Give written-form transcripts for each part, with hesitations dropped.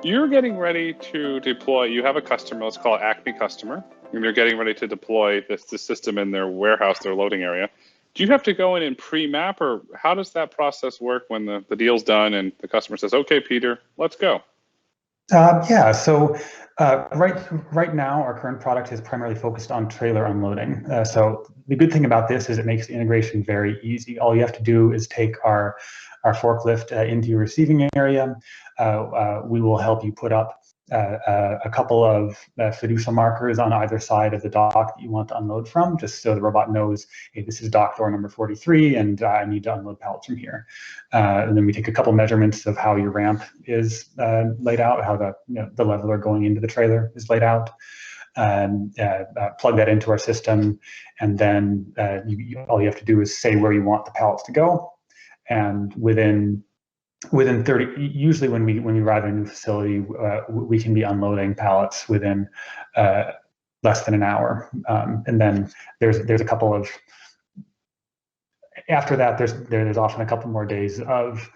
you're getting ready to deploy, you have a customer, let's call it Acme customer, and you're getting ready to deploy this system in their warehouse, their loading area. Do you have to go in and pre-map, or how does that process work when the deal's done and the customer says, okay, Peter, let's go? So right now, our current product is primarily focused on trailer unloading. So the good thing about this is it makes integration very easy. All you have to do is take our forklift into your receiving area. We will help you put up a couple of fiducial markers on either side of the dock that you want to unload from, just so the robot knows, hey, this is dock door number 43, and I need to unload pallets from here. And then we take a couple measurements of how your ramp is laid out, how the leveler going into the trailer is laid out. Plug that into our system, and then all you have to do is say where you want the pallets to go, and within 30, usually when we arrive at a new facility, we can be unloading pallets within less than an hour. And then there's a couple of, after that, there's often a couple more days of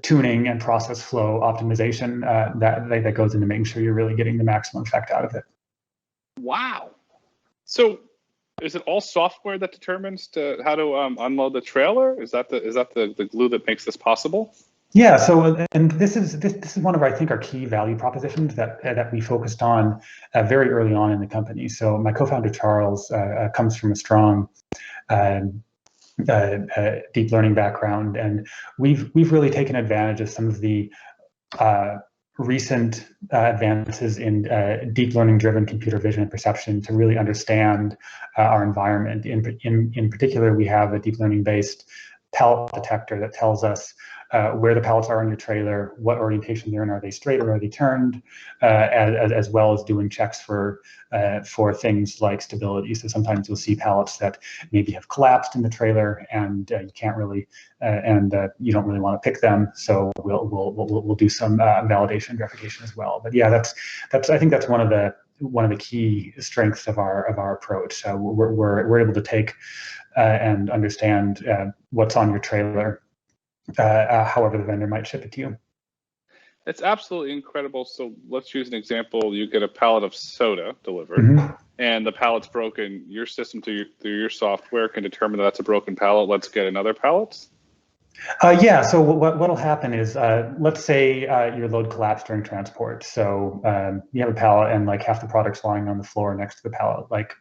tuning and process flow optimization that goes into making sure you're really getting the maximum effect out of it. Wow. So is it all software that determines how to unload the trailer? Is that the glue that makes this possible? Yeah. So, and this is one of, I think, our key value propositions that we focused on very early on in the company. So my co-founder Charles comes from a strong deep learning background, and we've really taken advantage of some of the recent advances in deep learning driven computer vision and perception to really understand our environment. In particular, we have a deep learning based pallet detector that tells us where the pallets are in your trailer, what orientation they're in, are they straight or are they turned, as well as doing checks for things like stability. So sometimes you'll see pallets that maybe have collapsed in the trailer, and you can't really, you don't really want to pick them. So we'll do some validation and verification as well. But yeah, I think that's one of the key strengths of our approach. We're able to take and understand what's on your trailer, however the vendor might ship it to you. It's absolutely incredible. So let's use an example. You get a pallet of soda delivered, and the pallet's broken. Your system through your software can determine that that's a broken pallet. Let's get another pallet. Yeah. So what'll happen is, let's say your load collapsed during transport. So you have a pallet and like half the product's lying on the floor next to the pallet. Like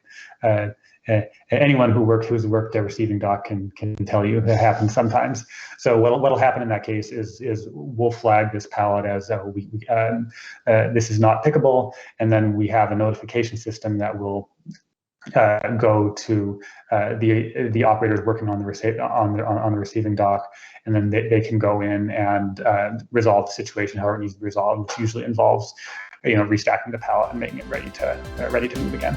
anyone who's worked a receiving dock can tell you that happens sometimes. So what'll happen in that case is we'll flag this pallet as this is not pickable, and then we have a notification system that will go to the operators working on the receiving dock, and then they can go in and resolve the situation however it needs to be resolved, which usually involves restacking the pallet and making it ready to move again.